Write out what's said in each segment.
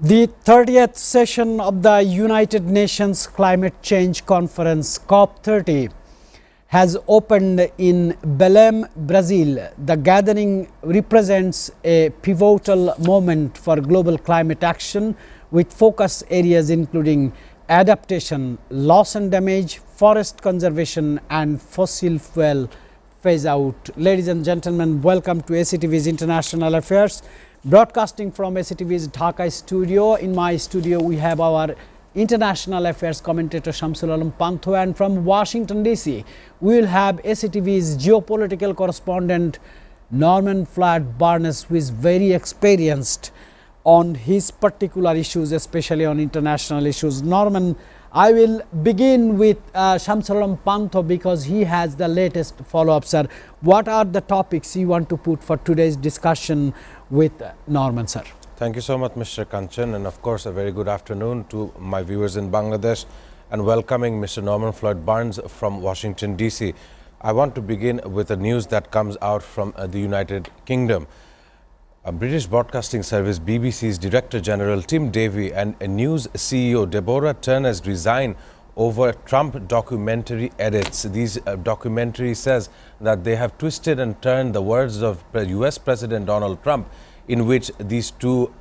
The 30th session of the United Nations Climate Change Conference COP30 has opened in Belém, Brazil. The gathering represents a pivotal moment for global climate action with focus areas including adaptation, loss and damage, forest conservation and fossil fuel phase out. Ladies and gentlemen, welcome to SATV's International Affairs. Broadcasting from SATV's Dhaka studio. In my studio, we have our international affairs commentator Shamsul Alam Pantho, and from Washington DC, we will have SATV's geopolitical correspondent Norman Floyd Barnes, who is very experienced on his particular issues, especially on international issues. Norman, I will begin with Shamsul Alam Pantho because he has the latest follow-up, sir. What are the topics you want to put for today's discussion with Norman, sir? Thank you so much, Mr. Kanchan, and of course a very good afternoon to my viewers in Bangladesh, and welcoming Mr. Norman Floyd Barnes from Washington DC. I want to begin with the news that comes out from the United Kingdom. A British Broadcasting Service BBC's Director General Tim Davie and a news CEO Deborah Turner's resigned over Trump documentary edits. These documentary says that they have twisted and turned the words of US President Donald Trump, in which these two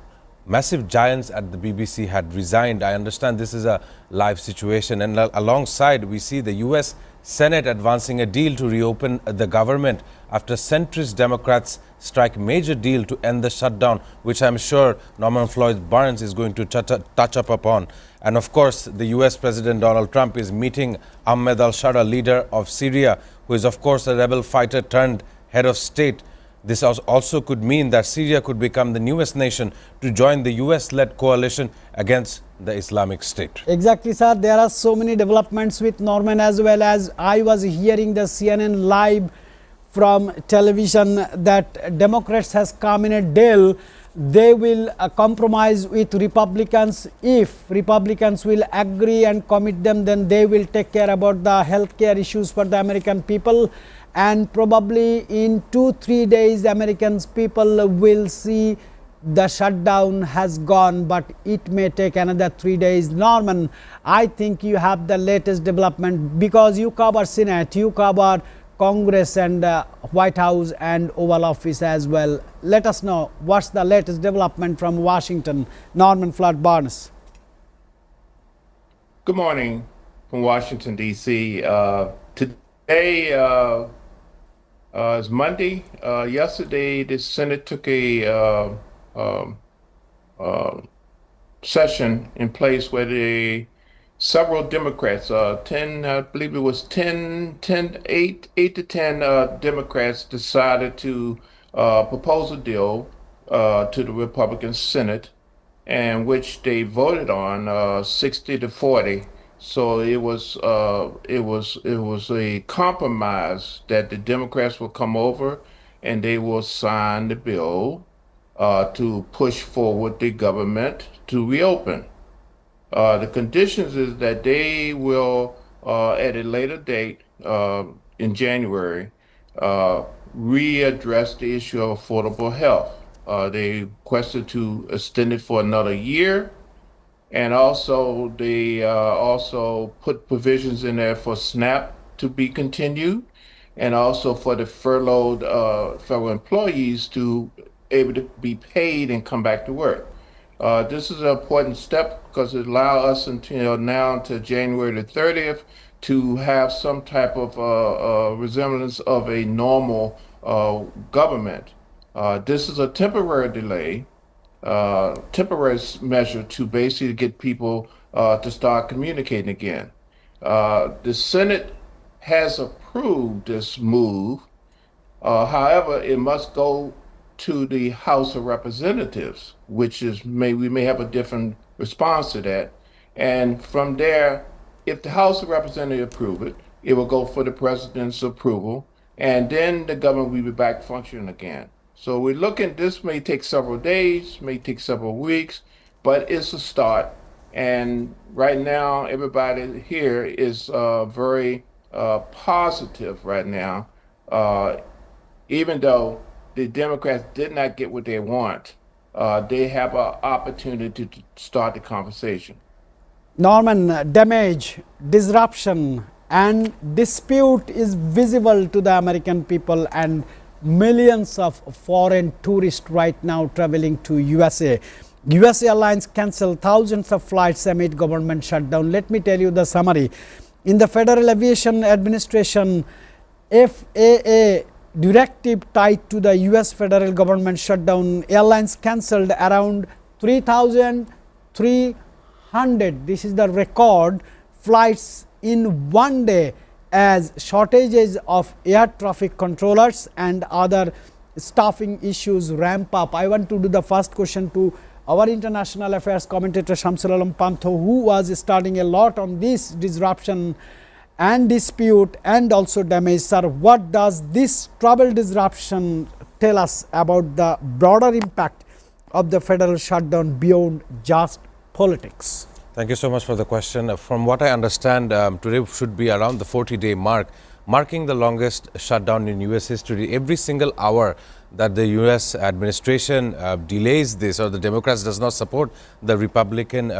massive giants at the BBC had resigned. I understand this is a live situation, and alongside we see the US Senate advancing a deal to reopen the government after centrist Democrats strike major deal to end the shutdown, which I'm sure Norman Floyd Barnes is going to touch up upon. And of course, the US President Donald Trump is meeting Ahmed al-Shara, leader of Syria, who is of course a rebel fighter turned head of state. This also could mean that Syria could become the newest nation to join the US-led coalition against the Islamic State. Exactly, sir. There are so many developments with Norman, as well as I was hearing the CNN live from television that Democrats has come in a deal. They will compromise with Republicans. If Republicans will agree and commit them, then they will take care about the healthcare issues for the American people. And probably in 2-3 days, Americans people will see the shutdown has gone, but it may take another 3 days. Norman, I think you have the latest development because you cover Senate, you cover Congress and White House and Oval Office as well. Let us know what's the latest development from Washington. Norman Floyd Barnes. Good morning from Washington, D.C. Today is Monday. Yesterday, the Senate took a session in place where several Democrats, 10, I believe it was 8 to 10 Democrats decided to propose a deal to the Republican Senate, and which they voted on 60 to 40. So it was a compromise that the Democrats will come over and they will sign the bill to push forward the government to reopen. The conditions is that they will, at a later date in January, readdress the issue of affordable health. They requested to extend it for another year. And also, they also put provisions in there for SNAP to be continued, and also for the furloughed federal employees to able to be paid and come back to work. This is an important step because it allows us until now to January the 30th to have some type of resemblance of a normal government. This is a temporary delay. Temporary measure to basically get people to start communicating again. The Senate has approved this move. However, it must go to the House of Representatives, which is we may have a different response to that. And from there, if the House of Representatives approve it, it will go for the president's approval, and then the government will be back functioning again. So we're looking, this may take several days, may take several weeks, but it's a start. And right now, everybody here is very positive right now, even though the Democrats did not get what they want. they have an opportunity to start the conversation. Norman, damage, disruption, and dispute is visible to the American people, and millions of foreign tourists right now traveling to USA. US Airlines cancelled thousands of flights amid government shutdown. Let me tell you the summary. In the Federal Aviation Administration, FAA directive tied to the US federal government shutdown, airlines cancelled around 3,300, this is the record, flights in one day as shortages of air traffic controllers and other staffing issues ramp up. I want to do the first question to our international affairs commentator Shamsul Alam Pantho, who was studying a lot on this disruption and dispute and also damage. Sir, what does this travel disruption tell us about the broader impact of the federal shutdown beyond just politics? Thank you so much for the question. From what I understand, today should be around the 40-day mark, marking the longest shutdown in US history. Every single hour that the US administration delays this, or the Democrats does not support the Republican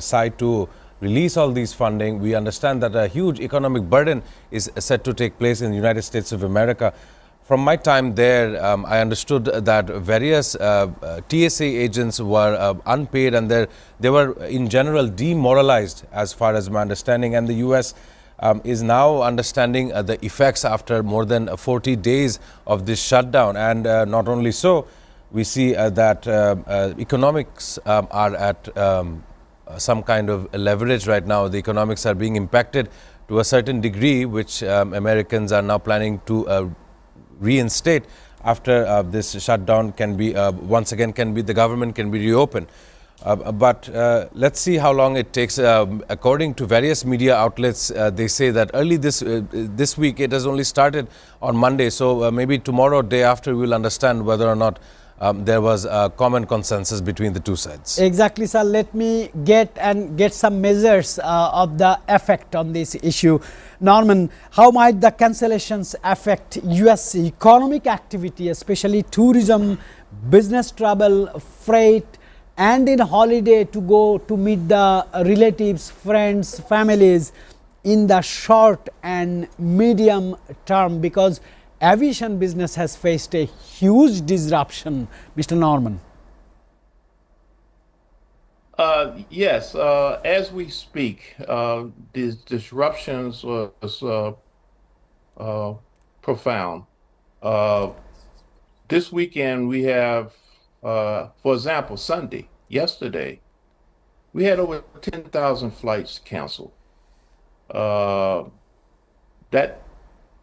side to release all these funding, we understand that a huge economic burden is set to take place in the United States of America. From my time there, I understood that various TSA agents were unpaid, and they were in general demoralized, as far as my understanding. And the US is now understanding the effects after more than 40 days of this shutdown. And not only so, we see that economics are at some kind of leverage right now. The economics are being impacted to a certain degree, which Americans are now planning to reinstate after this shutdown can be once again the government can be reopened. But let's see how long it takes. According to various media outlets, they say that early this week, it has only started on Monday. So maybe tomorrow, day after, we will understand whether or not there was a common consensus between the two sides. Exactly, sir. Let me get some measures of the effect on this issue. Norman, how might the cancellations affect US economic activity, especially tourism, business travel, freight, and in holiday to go to meet the relatives, friends, families in the short and medium term, because aviation business has faced a huge disruption, Mr. Norman? Yes, as we speak, these disruptions was profound. This weekend we have, for example, yesterday, we had over 10,000 flights canceled. That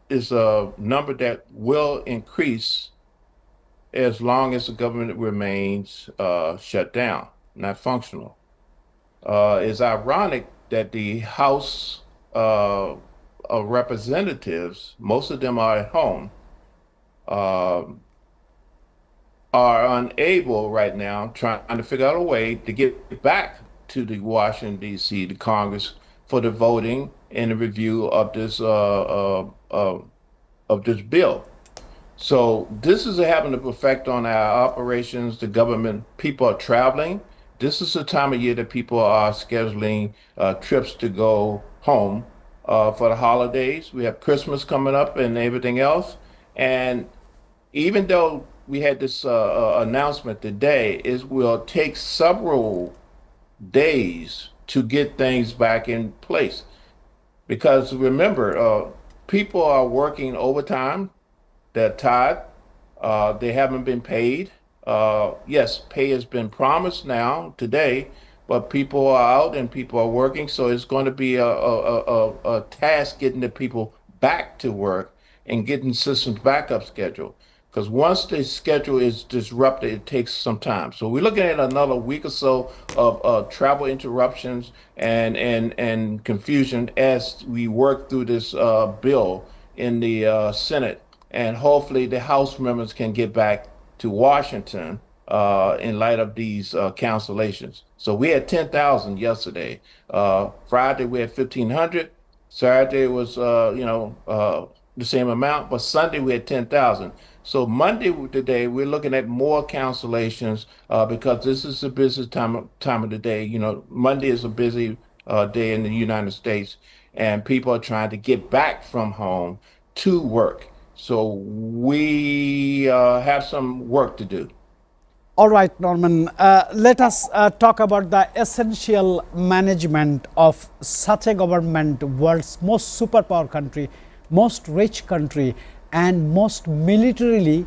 is a number that will increase as long as the government remains shut down, not functional. It's ironic that the House of Representatives, most of them are at home, are unable right now, trying to figure out a way to get back to the Washington, D.C., the Congress, for the voting and the review of this bill. So this is having an effect on our operations, the government. People are traveling. This is the time of year that people are scheduling trips to go home for the holidays. We have Christmas coming up and everything else. And even though we had this announcement today, it will take several days to get things back in place. Because remember, people are working overtime. They're tired. They haven't been paid. Yes, pay has been promised now today, but people are out and people are working. So it's going to be a task getting the people back to work and getting systems back up schedule. Because once the schedule is disrupted, it takes some time. So we're looking at another week or so of travel interruptions and confusion as we work through this bill in the Senate. And hopefully the House members can get back to Washington in light of these cancellations. So we had 10,000 yesterday. Friday we had 1,500. Saturday was the same amount, but Sunday we had 10,000. So Monday today, we're looking at more cancellations because this is the business time of the day. You know, Monday is a busy day in the United States, and people are trying to get back from home to work. So we have some work to do. All right, Norman, let us talk about the essential management of such a government, world's most superpower country, most rich country, and most militarily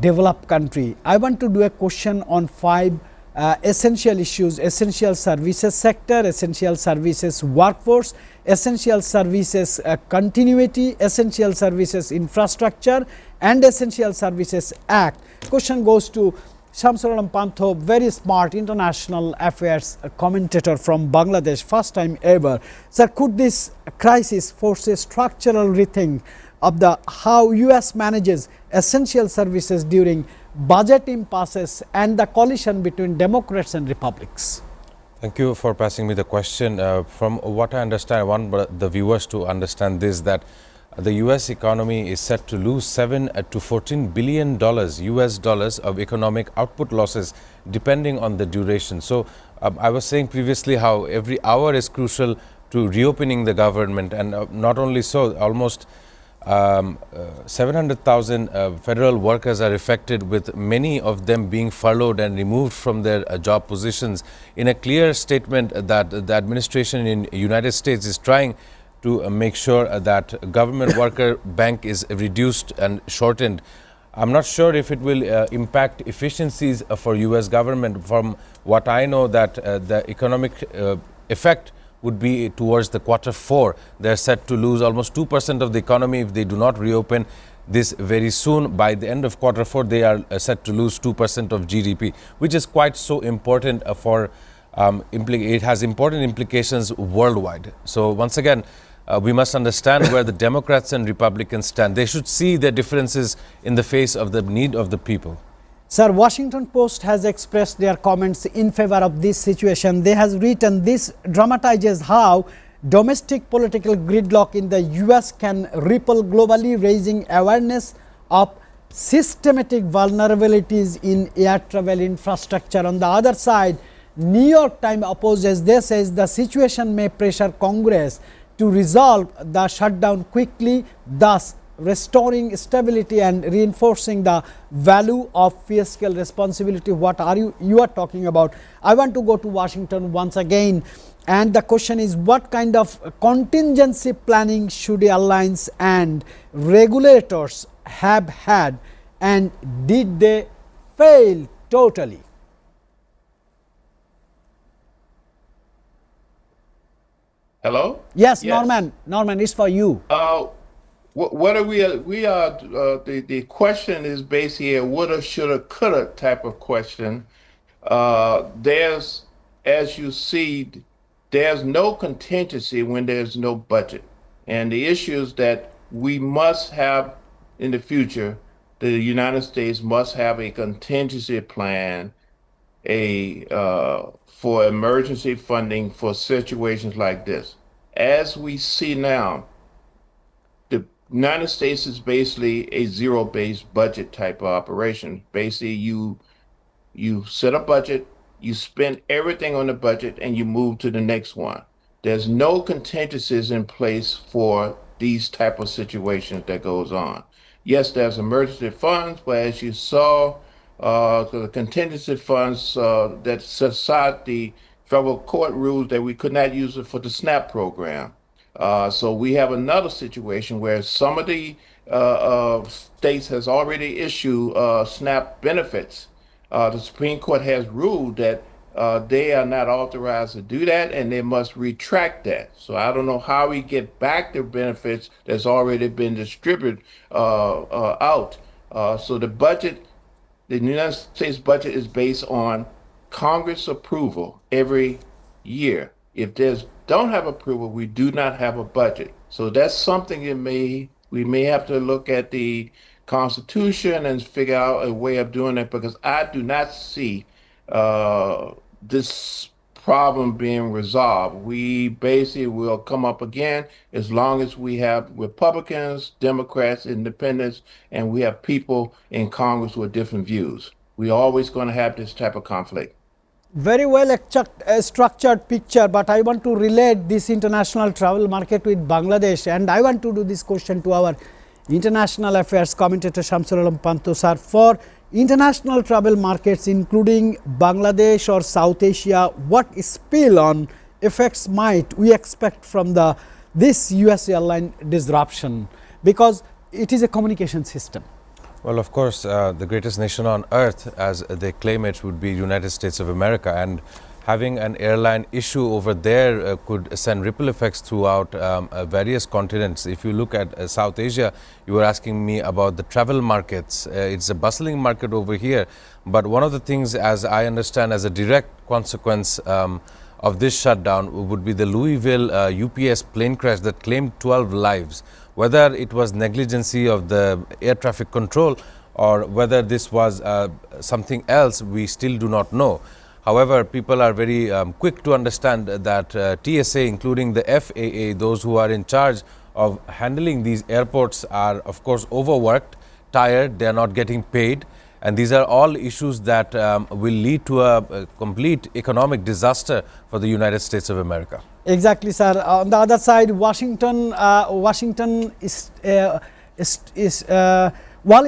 developed country. I want to do a question on five essential issues: essential services sector, essential services workforce, essential services continuity, essential services infrastructure, and essential services act. Question goes to Shamsul Pantho, very smart international affairs commentator from Bangladesh, first time ever. Sir, could this crisis force a structural rethink of the how US manages essential services during budget impasses and the coalition between Democrats and Republicans? Thank you for passing me the question. From what I understand, I want the viewers to understand this, that the US economy is set to lose 7 to 14 billion dollars US dollars of economic output losses depending on the duration. So I was saying previously how every hour is crucial to reopening the government, and not only so, almost 700,000 federal workers are affected, with many of them being furloughed and removed from their job positions. In a clear statement that the administration in United States is trying to make sure that government worker bank is reduced and shortened. I'm not sure if it will impact efficiencies for US government. From what I know, that the economic effect would be towards the Q4. They're set to lose almost 2% of the economy if they do not reopen this very soon. By the end of Q4, they are set to lose 2% of GDP, which is quite so important for it has important implications worldwide. So once again, we must understand where the Democrats and Republicans stand. They should see their differences in the face of the need of the people. Sir, Washington Post has expressed their comments in favor of this situation. They has written, this dramatizes how domestic political gridlock in the US can ripple globally, raising awareness of systematic vulnerabilities in air travel infrastructure. On the other side, New York Times opposes. They says the situation may pressure Congress to resolve the shutdown quickly, thus restoring stability and reinforcing the value of fiscal responsibility. What are you are talking about? I want to go to Washington once again, and the question is, what kind of contingency planning should airlines and regulators have had, and did they fail totally? Hello? Yes, Norman. Norman, it's for you. What are we are the question is based here, woulda, shoulda, coulda type of question. There's, as you see, there's no contingency when there's no budget. And the issue is that we must have in the future, the United States must have a contingency plan, for emergency funding for situations like this. As we see now, the United States is basically a zero-based budget type of operation. Basically, you set a budget, you spend everything on the budget, and you move to the next one. There's no contingencies in place for these type of situations that goes on. Yes, there's emergency funds, but as you saw, the contingency funds that set aside, the federal court ruled that we could not use it for the SNAP program. So we have another situation where some of the states has already issued SNAP benefits. The Supreme Court has ruled that they are not authorized to do that, and they must retract that. So I don't know how we get back the benefits that's already been distributed out. So the budget, the United States budget is based on Congress approval every year. If there's don't have approval, we do not have a budget. So that's something we may have to look at the Constitution and figure out a way of doing it, because I do not see this problem being resolved. We basically will come up again as long as we have Republicans, Democrats, Independents, and we have people in Congress with different views. We're always going to have this type of conflict. Very well structured picture, but I want to relate this international travel market with Bangladesh, and I want to do this question to our international affairs commentator Shamsul Alam Panto sir. For international travel markets including Bangladesh or South Asia, what spill on effects might we expect from this US airline disruption, because it is a communication system? Well, of course, the greatest nation on earth, as they claim it, would be United States of America, and having an airline issue over there could send ripple effects throughout various continents. If you look at South Asia, you were asking me about the travel markets. It's a bustling market over here, but one of the things, as I understand, as a direct consequence of this shutdown would be the Louisville UPS plane crash that claimed 12 lives. Whether it was negligency of the air traffic control or whether this was something else, we still do not know. However, people are very quick to understand that TSA, including the FAA, those who are in charge of handling these airports, are of course overworked, tired, they are not getting paid. And these are all issues that will lead to a complete economic disaster for the United States of America. Exactly, sir. On the other side, Wall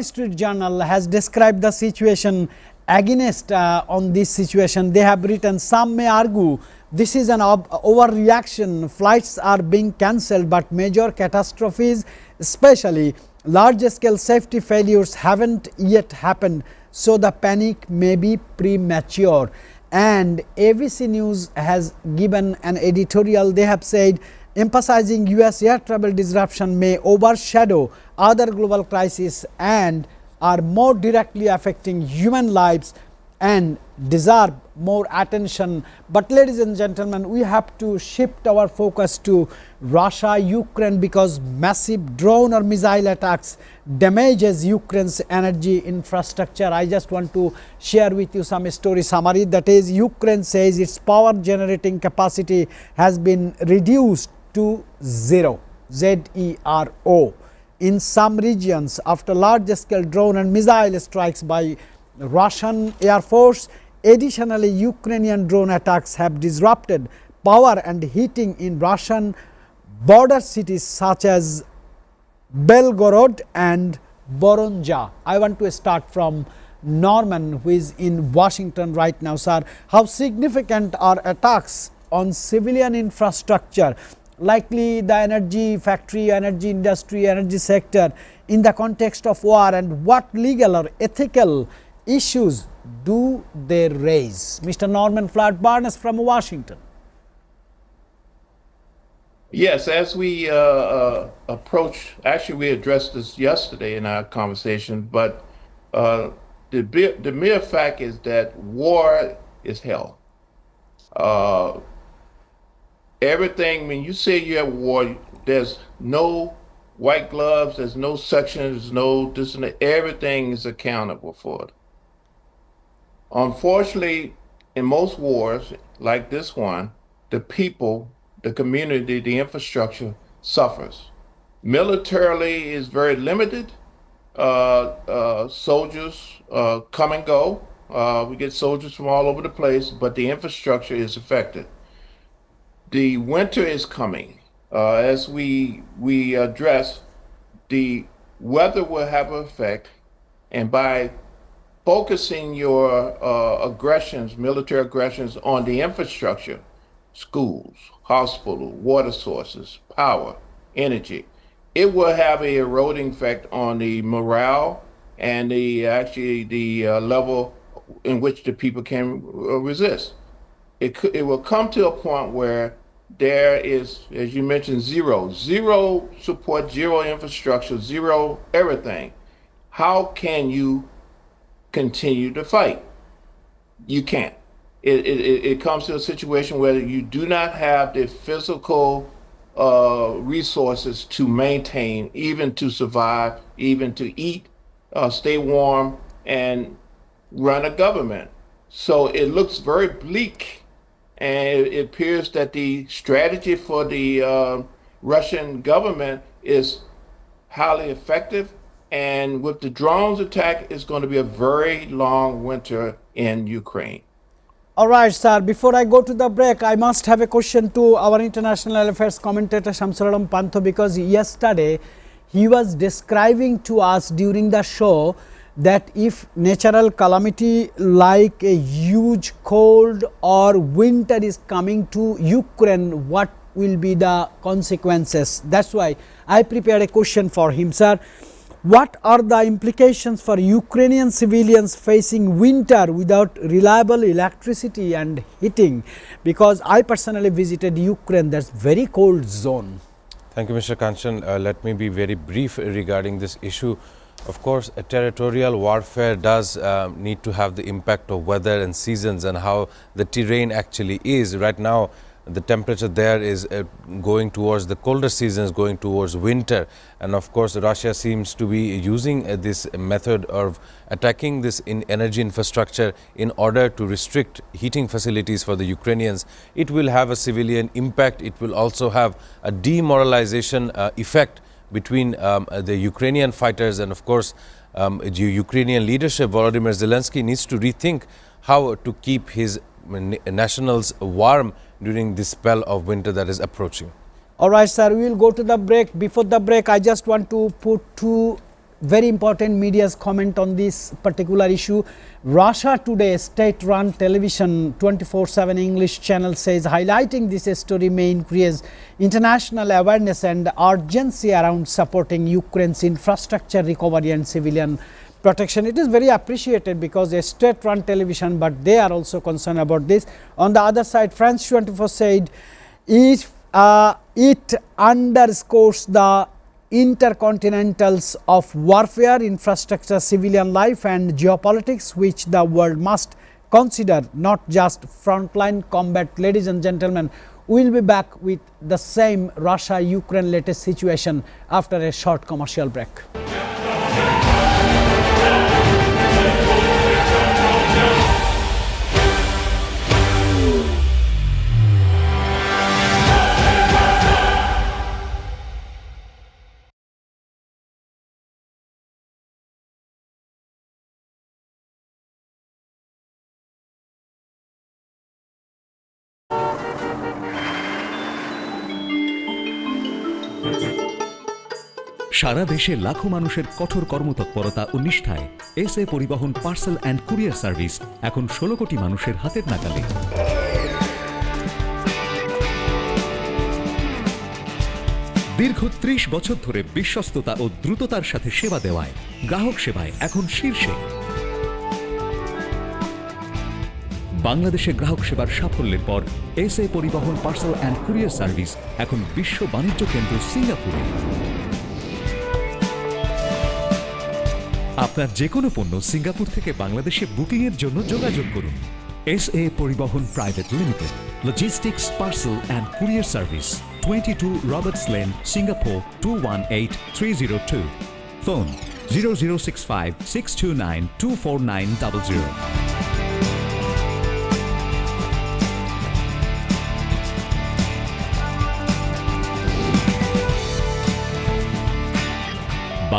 Street Journal has described the situation against on this situation. They have written, some may argue this is an overreaction. Flights are being cancelled, but major catastrophes, especially large-scale safety failures, haven't yet happened, so the panic may be premature. And ABC News has given an editorial. They have said, emphasizing US air travel disruption may overshadow other global crises and are more directly affecting human lives and deserve more attention. But ladies and gentlemen, we have to shift our focus to Russia, Ukraine, because massive drone or missile attacks damages Ukraine's energy infrastructure. I just want to share with you some story summary. That is, Ukraine says its power generating capacity has been reduced to zero, ZERO, in some regions after large-scale drone and missile strikes by Russian Air Force. Additionally, Ukrainian drone attacks have disrupted power and heating in Russian border cities such as Belgorod and Voronezh. I want to start from Norman, who is in Washington right now. Sir, how significant are attacks on civilian infrastructure, likely the energy factory, energy industry, energy sector, in the context of war, and what legal or ethical issues do they raise? Mr. Norman Floyd Barnes from Washington. Yes, as we approach, actually we addressed this yesterday in our conversation, but the mere fact is that war is hell. Everything, when you say you're at war, there's no white gloves, there's no sections, there's no this and that. Everything is accountable for it. Unfortunately, in most wars like this one, the people, the community, the infrastructure suffers. Militarily is very limited. Soldiers come and go. We get soldiers from all over the place, but the infrastructure is affected. The winter is coming. As we address, the weather will have an effect, and by focusing your aggressions, military aggressions, on the infrastructure, schools, hospitals, water sources, power, energy, it will have a eroding effect on the morale and the level in which the people can resist. It will come to a point where there is, as you mentioned, zero support, zero infrastructure, zero everything. How can you continue to fight? You can't. It comes to a situation where you do not have the physical resources to maintain, even to survive, even to eat, stay warm, and run a government. So it looks very bleak And it appears that the strategy for the Russian government is highly effective. And with the drones attack, it's going to be a very long winter in Ukraine. All right, sir. Before I go to the break, I must have a question to our international affairs commentator Shamsulalam Pantho, because yesterday he was describing to us during the show that if natural calamity like a huge cold or winter is coming to Ukraine, what will be the consequences? That's why I prepared a question for him, sir. What are the implications for Ukrainian civilians facing winter without reliable electricity and heating? Because I personally visited Ukraine, that's very cold zone. Thank you, Mr. Kanchan. Let me be very brief regarding this issue. Of course, a territorial warfare does need to have the impact of weather and seasons and how the terrain actually is. Right now, the temperature there is going towards the colder seasons, going towards winter. And of course, Russia seems to be using this method of attacking this energy infrastructure in order to restrict heating facilities for the Ukrainians. It will have a civilian impact. It will also have a demoralization effect between the Ukrainian fighters, and of course the Ukrainian leadership. Volodymyr Zelensky needs to rethink how to keep his nationals warm during this spell of winter that is approaching. All right, sir, we will go to the break. Before the break, I just want to put two very important media's comment on this particular issue. Russia Today, state-run television 24/7 English channel, says highlighting this story may increase international awareness and urgency around supporting Ukraine's infrastructure recovery and civilian protection. It is very appreciated because a state-run television, but they are also concerned about this. On the other side, France 24 said if it underscores the intercontinentals of warfare, infrastructure, civilian life and geopolitics, which the world must consider, not just frontline combat. Ladies and gentlemen, we will be back with the same Russia-Ukraine latest situation after a short commercial break. সারা দেশে লাখো মানুষের কঠোর কর্মতৎপরতা ও নিষ্ঠায় SA পরিবহন parcel and courier service এখন 16 কোটি মানুষের হাতের নাগালে। দীর্ঘ 30 বছর ধরে বিশ্বস্ততা ও দ্রুততার সাথে সেবা দেওয়ায় গ্রাহক সেবায় এখন শীর্ষে। বাংলাদেশে গ্রাহক সেবার সাফল্যের পর এসএ পরিবহন পার্সেল অ্যান্ড কুরিয়ার সার্ভিস এখন বিশ্ব বাণিজ্য কেন্দ্র সিঙ্গাপুরে। আপনার যে কোনো পণ্য সিঙ্গাপুর থেকে বাংলাদেশে বুকিং এর জন্য যোগাযোগ করুন। এসএ পরিবহন private limited, logistics parcel and courier service, 22 Roberts lane, Singapore 218302। Phone 0065 629 24900।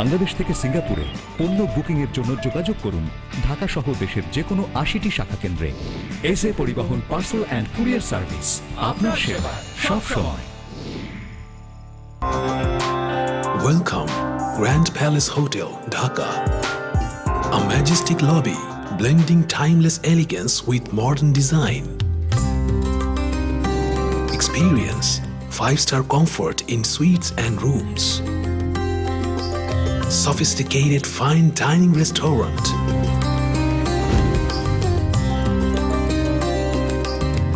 Bangladesh থেকে সিঙ্গাপুরে পণ্য বুকিং এর জন্য যোগাযোগ করুন ঢাকা সহ দেশের যে কোনো 80টি শাখা কেন্দ্রে। এসএ পরিবহন পার্সেল অ্যান্ড কুরিয়ার সার্ভিস, আপনার সেবা সব সময়। Welcome, Grand Palace Hotel, Dhaka. A majestic lobby blending timeless elegance with modern design. Experience 5-star comfort in suites and rooms. Sophisticated fine dining restaurant.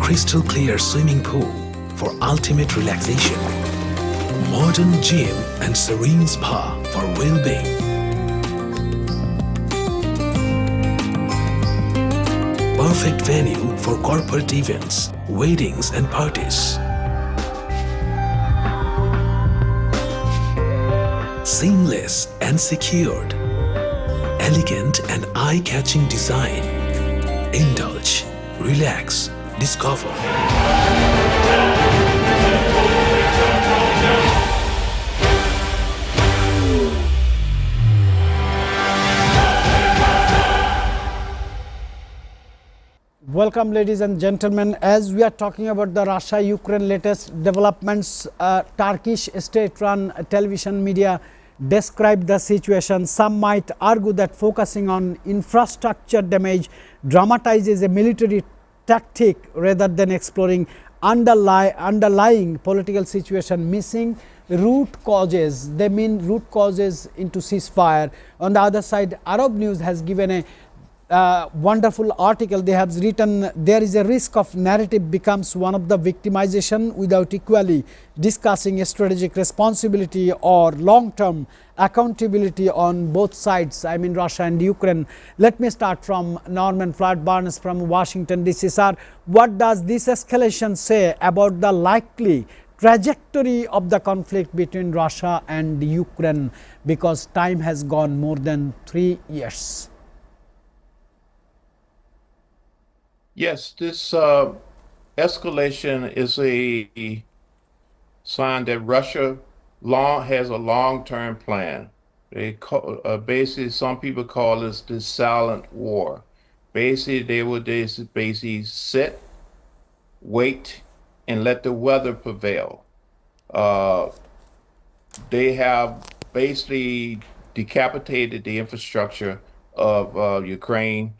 Crystal clear swimming pool for ultimate relaxation. Modern gym and serene spa for well-being. Perfect venue for corporate events, weddings and parties. Seamless and secured. Elegant and eye-catching design. Indulge, relax, Discover. Welcome, ladies and gentlemen. As we are talking about the Russia-Ukraine latest developments, Turkish state-run television media describe the situation. Some might argue that focusing on infrastructure damage dramatizes a military tactic rather than exploring underlying political situation, missing root causes. They mean root causes into ceasefire. On the other side, Arab News has given a wonderful article. They have written, there is a risk of narrative becomes one of the victimization without equally discussing a strategic responsibility or long-term accountability on both sides, I mean Russia and Ukraine. Let me start from Norman Floyd Barnes from Washington DC. Sir, what does this escalation say about the likely trajectory of the conflict between Russia and Ukraine, because time has gone more than 3 years? Yes, this escalation is a sign that Russia has a long-term plan. They basically, some people call this the silent war. Basically, they would basically sit, wait, and let the weather prevail. They have basically decapitated the infrastructure of Ukraine.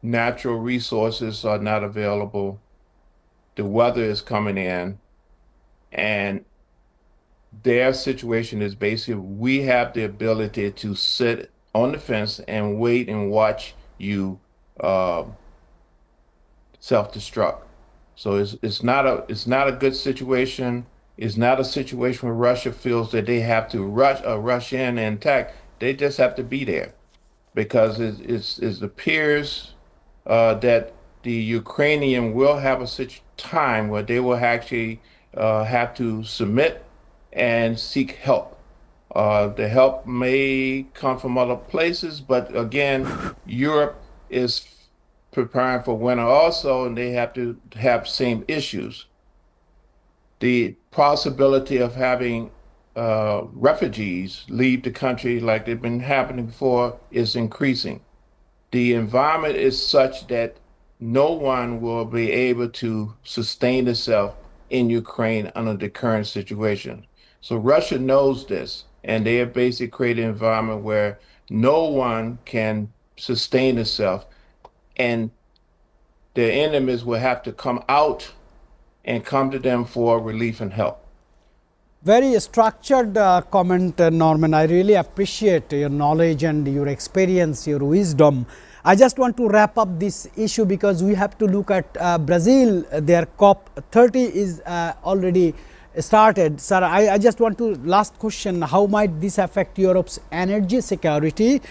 Natural resources are not available. The weather is coming in, and their situation is basically, we have the ability to sit on the fence and wait and watch you self-destruct. So it's not a good situation. It's not a situation where Russia feels that they have to rush in and attack. They just have to be there, because it appears that the Ukrainian will have a time where they will actually have to submit and seek help. The help may come from other places, but again, Europe is preparing for winter also, and they have to have same issues. The possibility of having refugees leave the country like they've been happening before is increasing. The environment is such that no one will be able to sustain itself in Ukraine under the current situation. So Russia knows this, and they have basically created an environment where no one can sustain itself, and the enemies will have to come out and come to them for relief and help. Very structured comment, Norman. I really appreciate your knowledge and your experience, your wisdom. I just want to wrap up this issue because we have to look at Brazil. Their COP30 is already started. Sir, I just want to, last question, how might this affect Europe's energy security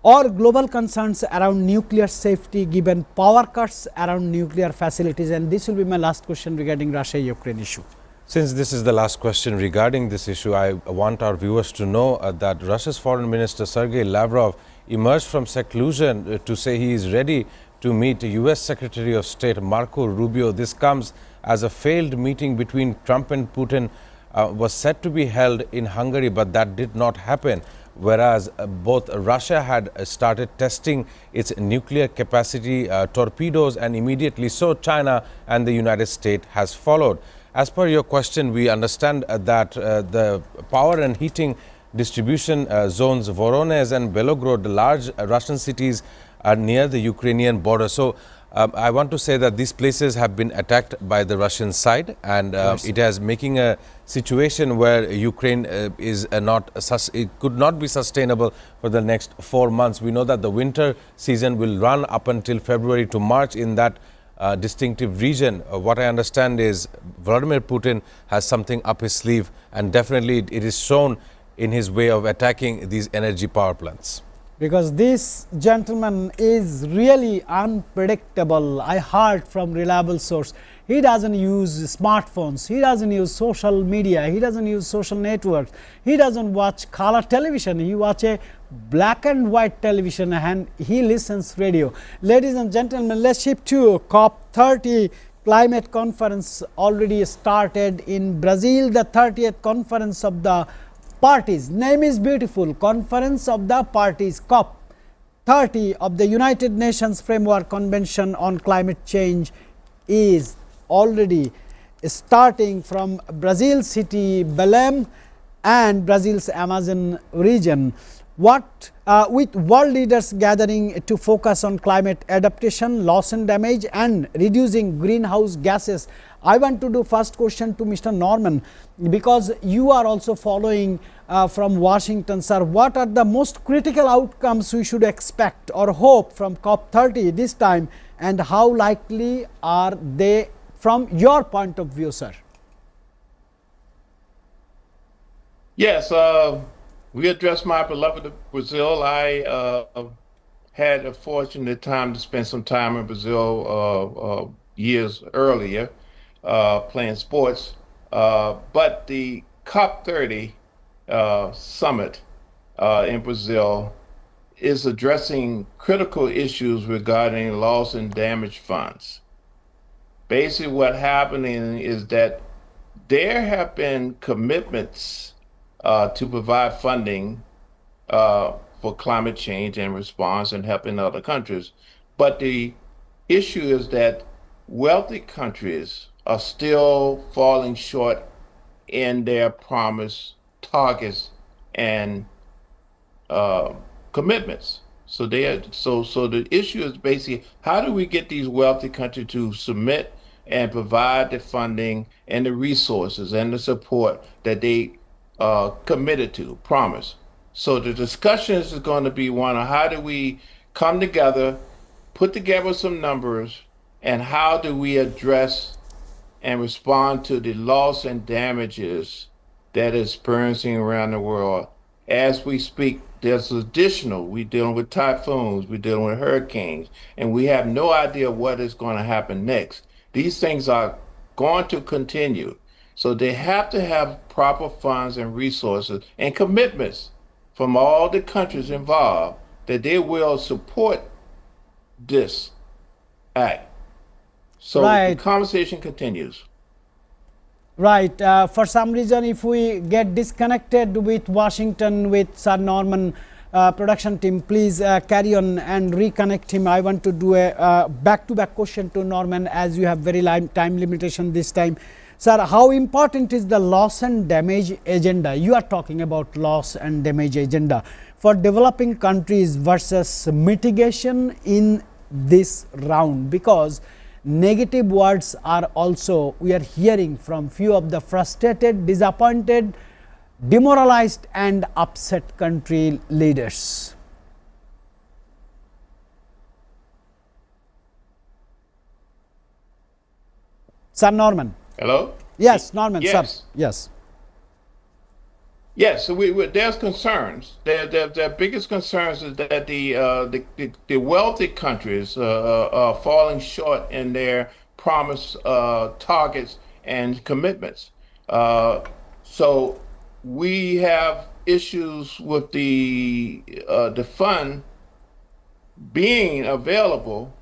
or global concerns around nuclear safety given power cuts around nuclear facilities? And this will be my last question regarding Russia-Ukraine issue. Since this is the last question regarding this issue, I want our viewers to know that Russia's Foreign Minister Sergei Lavrov emerged from seclusion to say he is ready to meet U.S. Secretary of State Marco Rubio. This comes as a failed meeting between Trump and Putin was set to be held in Hungary, but that did not happen. Whereas both Russia had started testing its nuclear capacity, torpedoes, and immediately so China and the United States has followed. As per your question, we understand that the power and heating distribution zones Voronezh and Belgorod, the large Russian cities, are near the Ukrainian border. So I want to say that these places have been attacked by the Russian side, and it is making a situation where Ukraine it could not be sustainable for the next 4 months. We know that the winter season will run up until February to March in that distinctive region. What I understand is Vladimir Putin has something up his sleeve, and definitely it is shown in his way of attacking these energy power plants. because this gentleman is really unpredictable. I heard from reliable source, he doesn't use smartphones, he doesn't use social media, he doesn't use social networks, he doesn't watch color television, he watch a black and white television and he listens radio. Ladies and gentlemen, let's shift to COP30 climate conference already started in Brazil, the 30th conference of the parties. Name is beautiful, Conference of the Parties, COP 30 of the United Nations Framework Convention on Climate Change is already starting from Brazil city Belém and Brazil's Amazon region. With world leaders gathering to focus on climate adaptation, loss and damage and reducing greenhouse gases. I want to do first question to Mr. Norman, because you are also following from Washington, sir. What are the most critical outcomes we should expect or hope from COP30 this time, and how likely are they from your point of view, sir? Yes, we addressed my beloved Brazil. I had a fortunate time to spend some time in Brazil years earlier playing sports. But the COP30 summit in Brazil is addressing critical issues regarding loss and damage funds. Basically, what's happening is that there have been commitments to provide funding for climate change and response and helping other countries. But the issue is that wealthy countries are still falling short in their promised targets and commitments. So the issue is basically, how do we get these wealthy countries to submit and provide the funding and the resources and the support that they committed to, promise. So the discussions is going to be one on how do we come together, put together some numbers, and how do we address and respond to the loss and damages that is experiencing around the world. As we speak, there's additional, we're dealing with typhoons, we're dealing with hurricanes, and we have no idea what is going to happen next. These things are going to continue. So they have to have proper funds and resources and commitments from all the countries involved that they will support this act. So the conversation continues. Right. For some reason, if we get disconnected with Washington, with Sir Norman, production team, please carry on and reconnect him. I want to do a back-to-back question to Norman, as you have very time limitation this time. Sir, how important is the loss and damage agenda? You are talking about loss and damage agenda for developing countries versus mitigation in this round, because negative words are also, we are hearing from few of the frustrated, disappointed, demoralized and upset country leaders. Sir Norman. Hello? Yes, Norman, yes. sir. Yes. Yes, so there's concerns. Their biggest concerns is that the wealthy countries are falling short in their promised targets and commitments. So we have issues with the fund being available,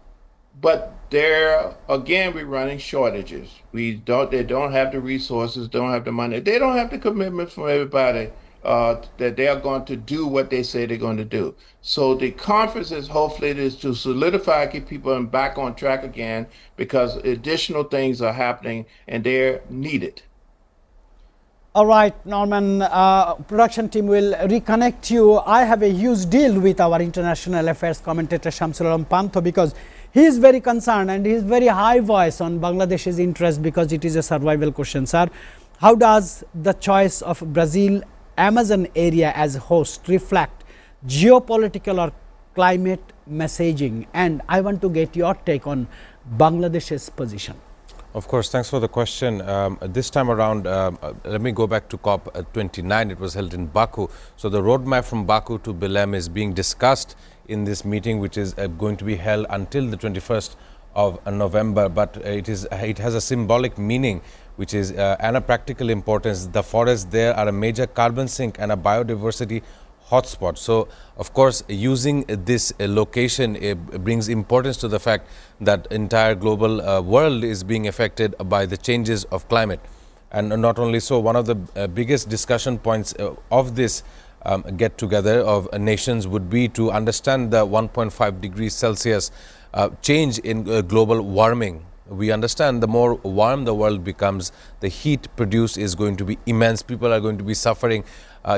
but there again we're running shortages. They don't have the resources, don't have the money, they don't have the commitment from everybody that they are going to do what they say they're going to do. So the conference is hopefully is to solidify, keep people back on track again, because additional things are happening and they're needed. All right, Norman, production team will reconnect you. I have a huge deal with our international affairs commentator Shamsul Alam Pantho, because he is very concerned and he is very high voice on Bangladesh's interest, because it is a survival question. Sir, how does the choice of Brazil Amazon area as host reflect geopolitical or climate messaging? And I want to get your take on Bangladesh's position. Of course, thanks for the question. This time around, let me go back to COP29. It was held in Baku. So the roadmap from Baku to Belém is being discussed in this meeting, which is going to be held until the 21st of November. But it has a symbolic meaning, which is and a practical importance. The forests there are a major carbon sink and a biodiversity hotspot. So, of course, using this location brings importance to the fact that entire global world is being affected by the changes of climate. And not only so, one of the biggest discussion points of this get together of nations would be to understand the 1.5 degrees Celsius change in global warming. We understand the more warm the world becomes, the heat produced is going to be immense. People are going to be suffering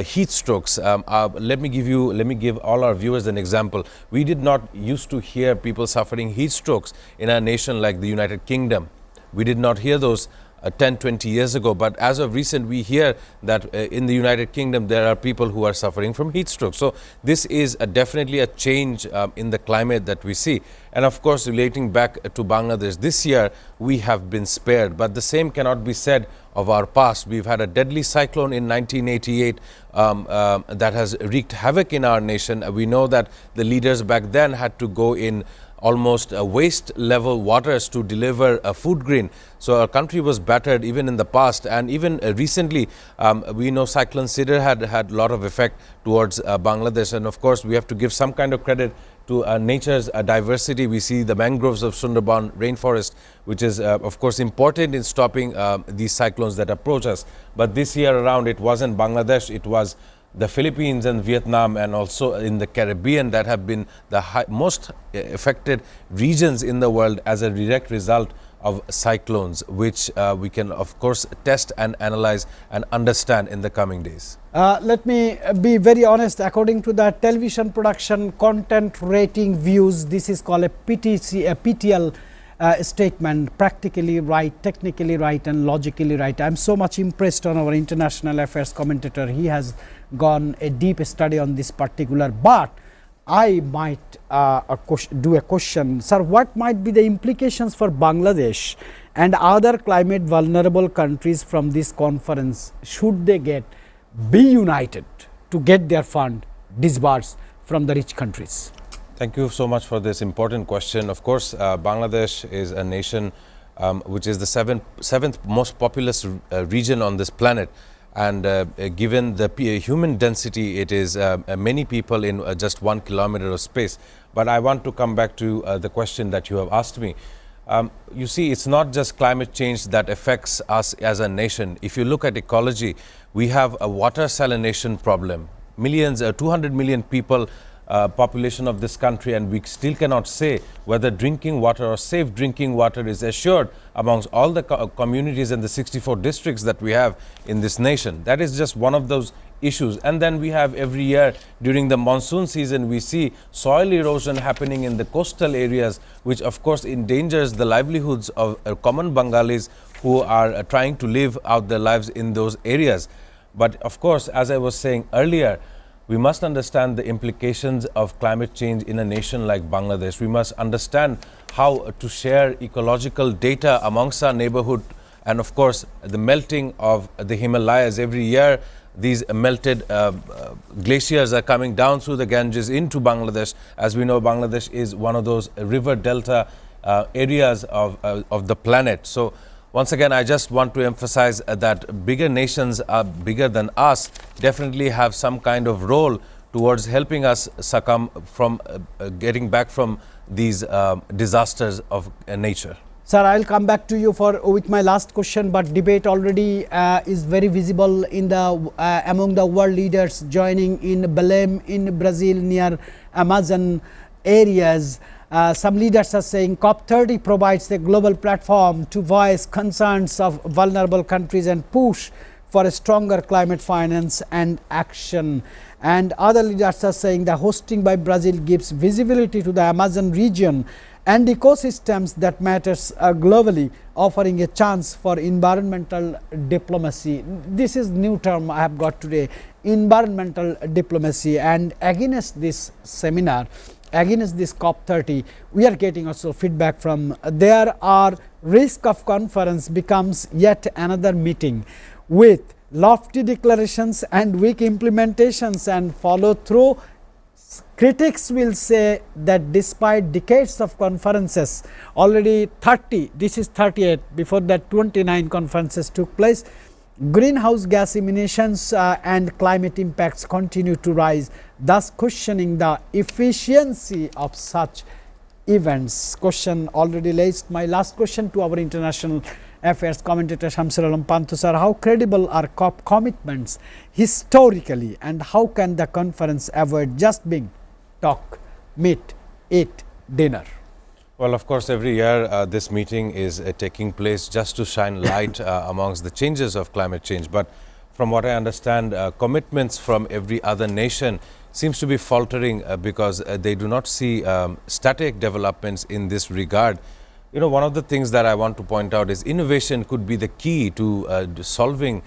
heat strokes. Let me give all our viewers an example. We did not used to hear people suffering heat strokes in a nation like the United Kingdom. We did not hear those 10, 20 years ago. But as of recent, we hear that in the United Kingdom, there are people who are suffering from heat stroke. So this is definitely a change in the climate that we see. And of course, relating back to Bangladesh, this year we have been spared. But the same cannot be said of our past. We've had a deadly cyclone in 1988 that has wreaked havoc in our nation. We know that the leaders back then had to go in almost waste level waters to deliver a food grain. So our country was battered even in the past, and even recently we know Cyclone Sidr had a lot of effect towards Bangladesh. And of course we have to give some kind of credit to nature's diversity. We see the mangroves of Sundarban rainforest, which is of course important in stopping these cyclones that approach us. But this year around, it wasn't Bangladesh, it was the Philippines and Vietnam, and also in the Caribbean, that have been the most affected regions in the world as a direct result of cyclones, which we can of course test and analyze and understand in the coming days. Let me be very honest. According to the television production content rating views, this is called a PTL statement, practically right, technically right, and logically right. I am so much impressed on our international affairs commentator. He has gone a deep study on this particular, but I might do a question. Sir, what might be the implications for Bangladesh and other climate vulnerable countries from this conference? Should they be united to get their fund disbursed from the rich countries? Thank you so much for this important question. Of course, Bangladesh is a nation which is the seventh most populous region on this planet. And given the human density, it is many people in just 1 kilometer of space. But I want to come back to the question that you have asked me. You see, it's not just climate change that affects us as a nation. If you look at ecology, we have a water salination problem. Millions, 200 million people population of this country, and we still cannot say whether drinking water or safe drinking water is assured amongst all the communities and the 64 districts that we have in this nation. That is just one of those issues. And then we have every year during the monsoon season, we see soil erosion happening in the coastal areas, which of course endangers the livelihoods of common Bengalis who are trying to live out their lives in those areas. But of course, as I was saying earlier, we must understand the implications of climate change in a nation like Bangladesh. We must understand how to share ecological data amongst our neighborhood, and of course the melting of the Himalayas every year. These melted glaciers are coming down through the Ganges into Bangladesh. As we know, Bangladesh is one of those river delta areas of the planet. So once again, I just want to emphasize that bigger nations are bigger than us definitely have some kind of role towards helping us succumb from getting back from these disasters of nature. Sir, I'll come back to you with my last question, but debate already is very visible in the among the world leaders joining in Belém in Brazil near Amazon areas. Some leaders are saying COP30 provides a global platform to voice concerns of vulnerable countries and push for a stronger climate finance and action. And other leaders are saying the hosting by Brazil gives visibility to the Amazon region and ecosystems that matters globally, offering a chance for environmental diplomacy. This is new term I have got today, environmental diplomacy. And against this seminar, against this COP30, we are getting also feedback from there are risk of conference becomes yet another meeting with lofty declarations and weak implementations and follow through. Critics will say that despite decades of conferences, already 30, this is 38, before that 29 conferences took place, greenhouse gas emissions and climate impacts continue to rise, thus questioning the efficiency of such events. Question already raised. My last question to our international affairs commentator Shamsul Alam Pantu sir, how credible are COP commitments historically, and how can the conference avoid just being talk, meet, eat, dinner? Well, of course, every year this meeting is taking place just to shine light amongst the changes of climate change. But from what I understand, commitments from every other nation seems to be faltering because they do not see static developments in this regard. You know, one of the things that I want to point out is innovation could be the key to solving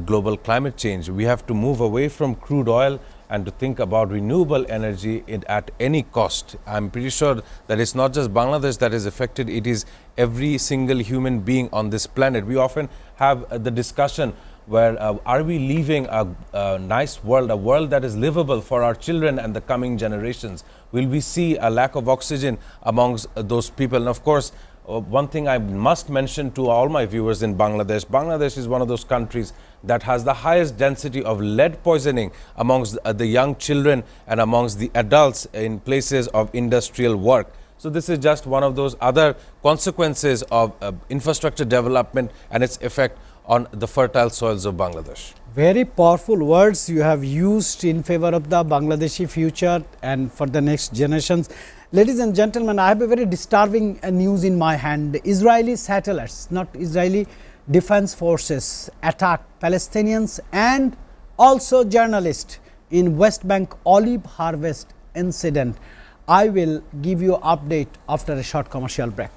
global climate change. We have to move away from crude oil and to think about renewable energy at any cost. I'm pretty sure that it's not just Bangladesh that is affected, it is every single human being on this planet. We often have the discussion where are we leaving a nice world, a world that is livable for our children and the coming generations? Will we see a lack of oxygen amongst those people? And of course, one thing I must mention to all my viewers in Bangladesh, Bangladesh is one of those countries that has the highest density of lead poisoning amongst the young children and amongst the adults in places of industrial work. So this is just one of those other consequences of infrastructure development and its effect on the fertile soils of Bangladesh. Very powerful words you have used in favor of the Bangladeshi future and for the next generations. Ladies and gentlemen, I have a very disturbing news in my hand. Israeli satellites, not Israeli defense forces, attacked Palestinians and also journalists in West Bank olive harvest incident. I will give you update after a short commercial break.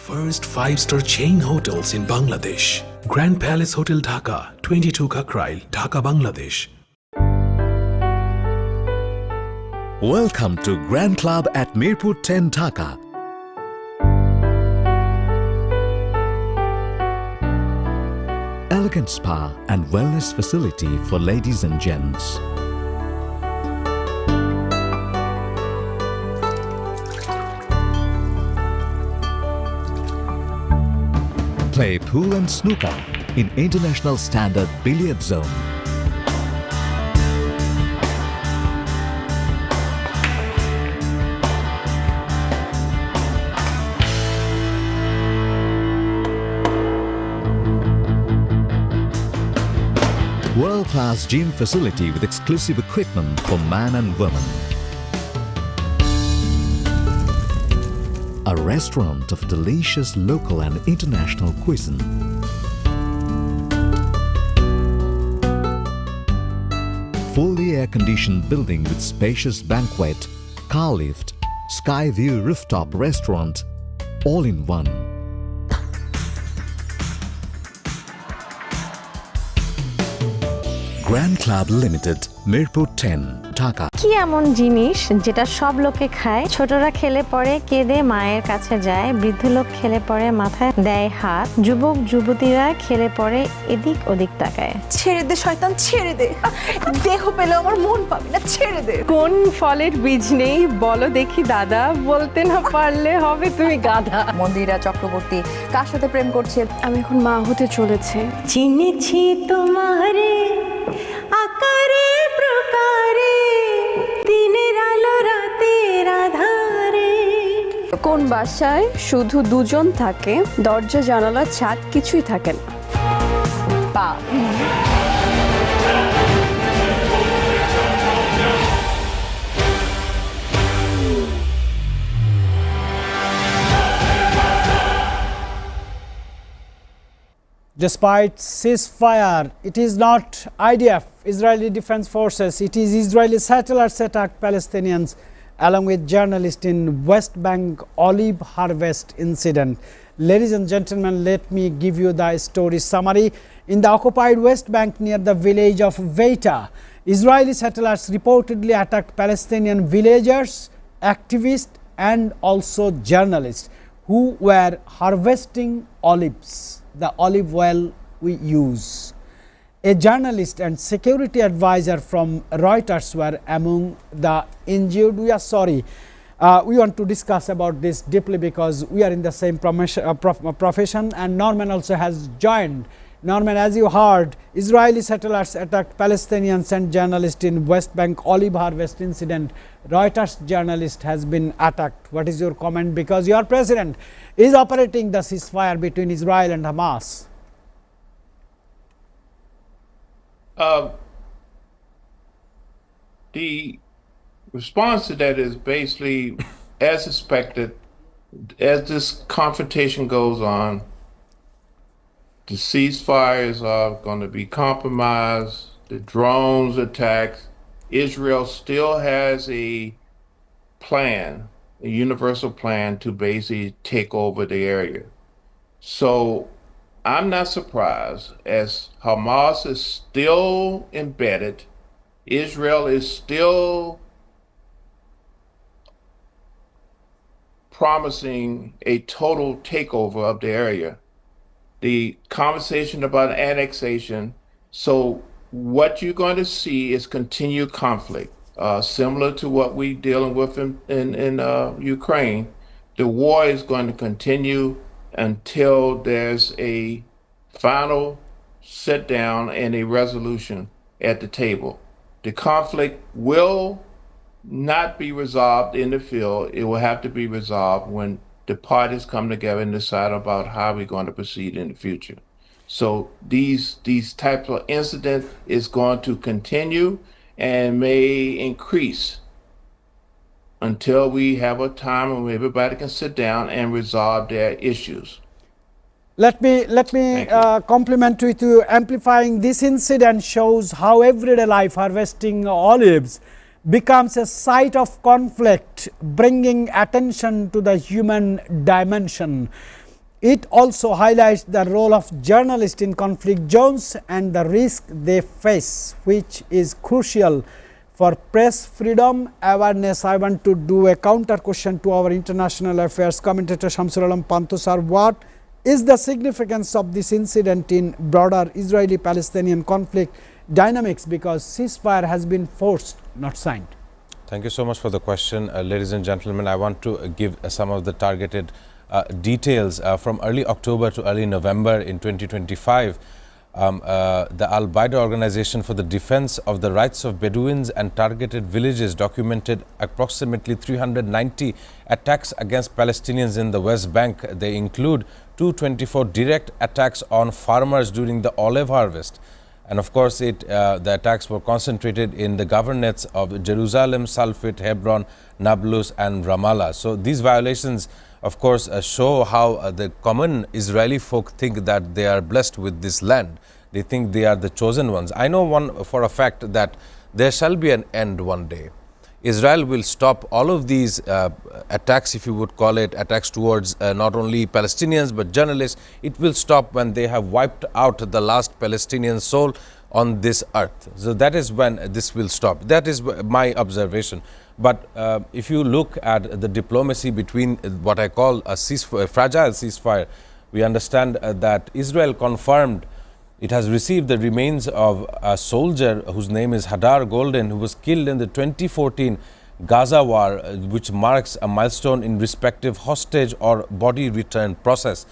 First 5-star chain hotels in Bangladesh. Grand Palace Hotel Dhaka, 22 Kakrail, Dhaka, Bangladesh. Welcome to Grand Club at Mirpur 10 Dhaka. Elegant spa and wellness facility for ladies and gents. Play pool and snooker in international standard billiard zone. World-class gym facility with exclusive equipment for man and woman. A restaurant of delicious local and international cuisine. Fully air-conditioned building with spacious banquet, car lift, sky view rooftop restaurant, all in one. Grand Club Limited, Mirpur 10, Dhaka. কি এমন জিনিস যেটা সব লোকে খায়, ছোটরা খেলে পরে কেঁদে মায়ের কাছে যায়, বৃদ্ধ লোক খেলে পরে মাথায় দেয় হাত, যুবক যুবতীরা খেলে পরে এদিক ওদিক তাকায়? ছেড়ে দে শয়তান, ছেড়ে দে, দেহ পেলে আমার মন পাবি না, ছেড়ে দে। কোন ফলের বীজ নেই বলো দেখি দাদা, বলতে না পারলে হবে তুমি গাধা। মন্দিরা চক্রবর্তী কার সাথে প্রেম করছে? আমি এখন মা হতে চলেছে। চিনেছি তোমারে আকারে প্রকারে, দিনের আলো রাতের আধারে। কোন বাসায় শুধু দুজন থাকে, দরজা জানালা ছাদ কিছুই থাকে না? পা। Despite ceasefire, it is not IDF, Israeli Defense Forces, it is Israeli satellites attacked Palestinians along with journalist in West Bank olive harvest incident. Ladies and gentlemen, let me give you the story summary. In the occupied West Bank near the village of Veita, Israeli settlers reportedly attacked Palestinian villagers, activists and also journalists who were harvesting olives, the olive oil we use. A journalist and security advisor from Reuters were among the injured. We are sorry. We want to discuss about this deeply because we are in the same profession, and Norman also has joined. Norman, as you heard, Israeli settlers attacked Palestinians and journalists in West Bank olive harvest incident. Reuters journalist has been attacked. What is your comment? Because your president is operating the ceasefire between Israel and Hamas. The response to that is basically as expected. As this confrontation goes on, the ceasefires are going to be compromised, the drones attacks. Israel still has a plan, a universal plan to basically take over the area. So I'm not surprised as Hamas is still embedded. Israel is still promising a total takeover of the area. The conversation about annexation. So what you're going to see is continued conflict, similar to what we're dealing with in Ukraine. The war is going to continue until there's a final sit down and a resolution at the table. The conflict will not be resolved in the field. It will have to be resolved when the parties come together and decide about how we're going to proceed in the future. So these types of incidents is going to continue and may increase until we have a time when everybody can sit down and resolve their issues. Let me compliment with you. Amplifying this incident shows how everyday life harvesting olives becomes a site of conflict, bringing attention to the human dimension. It also highlights the role of journalists in conflict zones and the risk they face, which is crucial for press freedom awareness. I want to do a counter question to our international affairs commentator Shamsul Alam Panto sir. What is the significance of this incident in broader Israeli-Palestinian conflict dynamics, because ceasefire has been forced, not signed? Thank you so much for the question. Ladies and gentlemen, I want to give some of the targeted details from early October to early November in 2025. The Al-Baida Organization for the Defense of the Rights of Bedouins and Targeted Villages documented approximately 390 attacks against Palestinians in the West Bank. They include 224 direct attacks on farmers during the olive harvest. And of course, the attacks were concentrated in the governorates of Jerusalem, Salfit, Hebron, Nablus and Ramallah. So these violations, of course, show how the common Israeli folk think that they are blessed with this land. They think they are the chosen ones. I know one for a fact that there shall be an end one day. Israel will stop all of these attacks, if you would call it, attacks towards not only Palestinians but journalists. It will stop when they have wiped out the last Palestinian soul on this earth. So that is when this will stop. That is my observation. But if you look at the diplomacy between what I call a fragile ceasefire, we understand that Israel confirmed it has received the remains of a soldier whose name is Hadar Golden, who was killed in the 2014 Gaza war, which marks a milestone in respective hostage or body return process.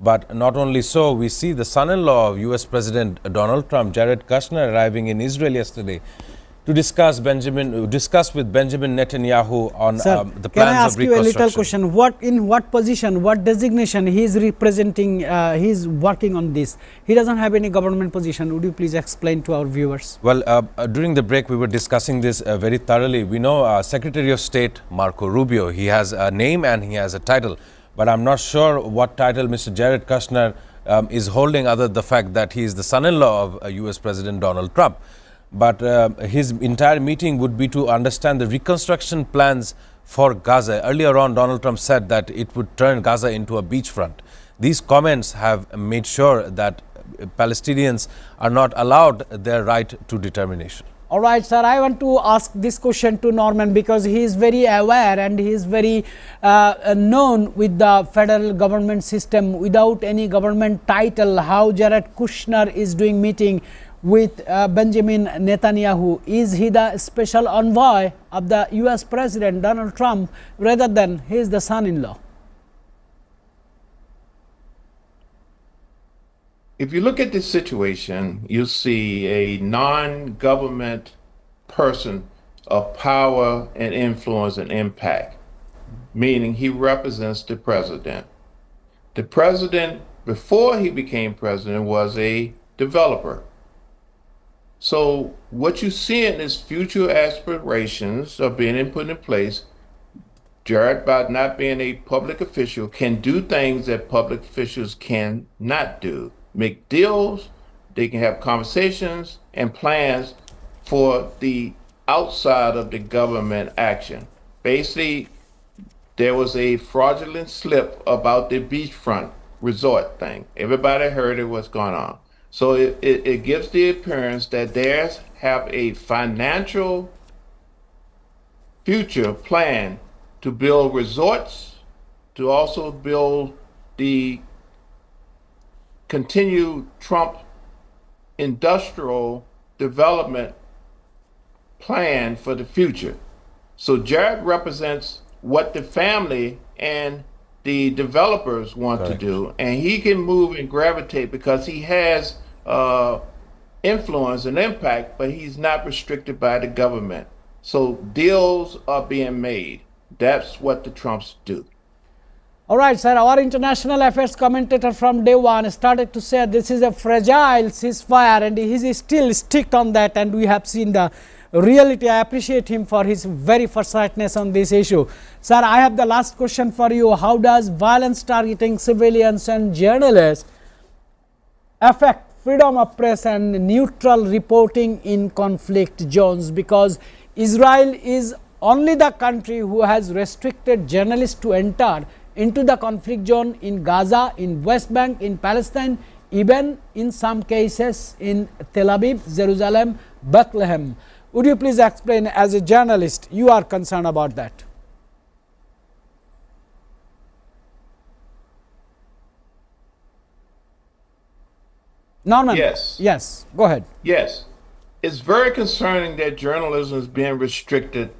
But not only so, we see the son-in-law of US President Donald Trump, Jared Kushner, arriving in Israel yesterday to discuss with Benjamin Netanyahu on the plans of reconstruction. Can I ask you a little question? In what position, what designation he is representing, he is working on this? He doesn't have any government position. Would you please explain to our viewers? Well, during the break, we were discussing this very thoroughly. We know Secretary of State Marco Rubio, he has a name and he has a title. But I'm not sure what title Mr. Jared Kushner is holding, other than the fact that he is the son-in-law of US President Donald Trump. But his entire meeting would be to understand the reconstruction plans for Gaza. Earlier on, Donald Trump said that it would turn Gaza into a beachfront. These comments have made sure that Palestinians are not allowed their right to determination. All right, sir, I want to ask this question to Norman because he is very aware and he is very known with the federal government system without any government title, how Jared Kushner is doing meeting with Benjamin Netanyahu. Is he the special envoy of the US President Donald Trump rather than he is the son-in-law? If you look at this situation, you'll see a non-government person of power and influence and impact, meaning he represents the president. The president, before he became president, was a developer. So what you see in his future aspirations of being put in place, Jared, by not being a public official, can do things that public officials cannot do. Make deals, they can have conversations and plans for the outside of the government action. Basically, there was a fraudulent slip about the beachfront resort thing. Everybody heard it, what's going on. So it gives the appearance that they have a financial future plan to build resorts, to also build the continued Trump industrial development plan for the future. So Jared represents what the family and the developers want to do, and he can move and gravitate because he has influence and impact, but he's not restricted by the government. So deals are being made. That's what the Trumps do. All right, sir, our international affairs commentator from day one started to say this is a fragile ceasefire and he is still stick on that, and we have seen the reality. I appreciate him for his very foresightness on this issue. Sir, I have the last question for you. How does violence targeting civilians and journalists affect freedom of press and neutral reporting in conflict zones? Because Israel is only the country who has restricted journalists to enter into the conflict zone in Gaza, in West Bank, in Palestine, even in some cases in Tel Aviv, Jerusalem, Bethlehem. Would you please explain, as a journalist, you are concerned about that? Norman? Yes. Yes, go ahead. Yes. It's very concerning that journalism is being restricted.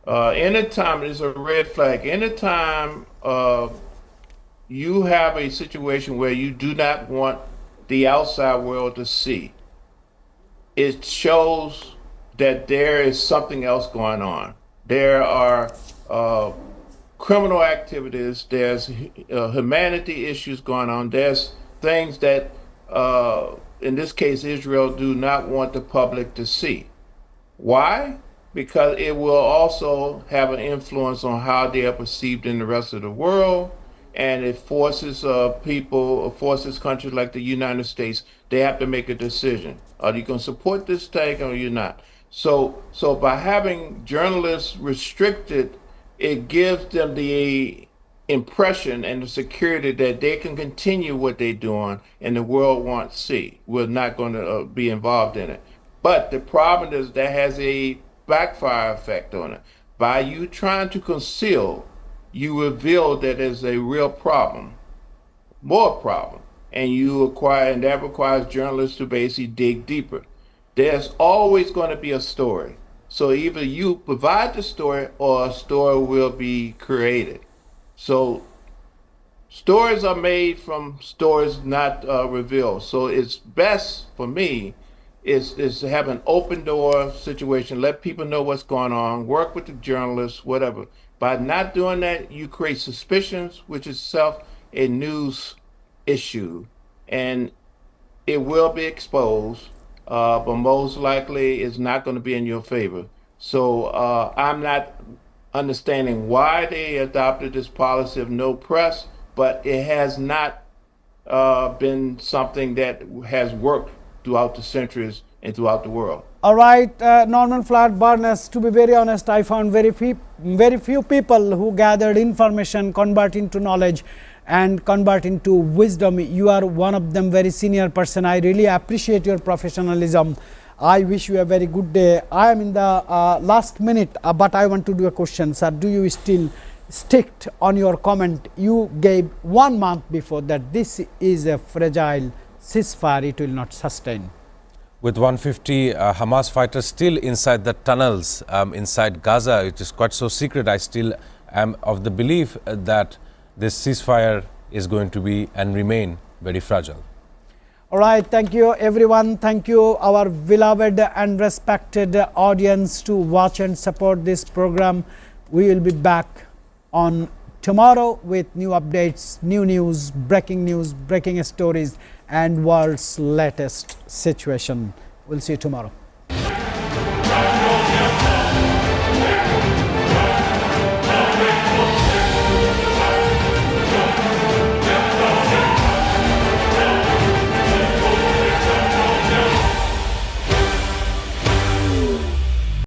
Anytime there's a red flag, anytime you have a situation where you do not want the outside world to see, it shows that there is something else going on. There are criminal activities, there's humanity issues going on, there's things that, in this case, Israel do not want the public to see. Why? Because it will also have an influence on how they are perceived in the rest of the world, and it forces forces countries like the United States, they have to make a decision. Are you going to support this thing or you're not? So by having journalists restricted, it gives them the impression and the security that they can continue what they're doing and the world won't see. We're not going to be involved in it. But the problem is that has a backfire effect on it. By you trying to conceal, you reveal that there's a real problem, more problem, and that requires journalists to basically dig deeper. There's always going to be a story. So either you provide the story or a story will be created. So stories are made from stories not revealed. So it's best for me is to have an open door situation, let people know what's going on, work with the journalists, whatever. By not doing that, you create suspicions, which is itself a news issue, and it will be exposed, but most likely it's not going to be in your favor. So I'm not understanding why they adopted this policy of no press, but it has not been something that has worked throughout the centuries and throughout the world. All right, Norman Flood Barnes, to be very honest, I found very few people who gathered information, convert into knowledge and convert into wisdom. You are one of them, very senior person. I really appreciate your professionalism. I wish you a very good day. I am in the last minute, but I want to do a question, sir. Do you still stick on your comment you gave 1 month before that this is a fragile ceasefire, it will not sustain? With 150 Hamas fighters still inside the tunnels inside Gaza, it is quite so secret, I still am of the belief that this ceasefire is going to be and remain very fragile. All right, thank you everyone. Thank you our beloved and respected audience to watch and support this program. We will be back on tomorrow with new updates, new news, breaking stories and world's latest situation. We'll see you tomorrow.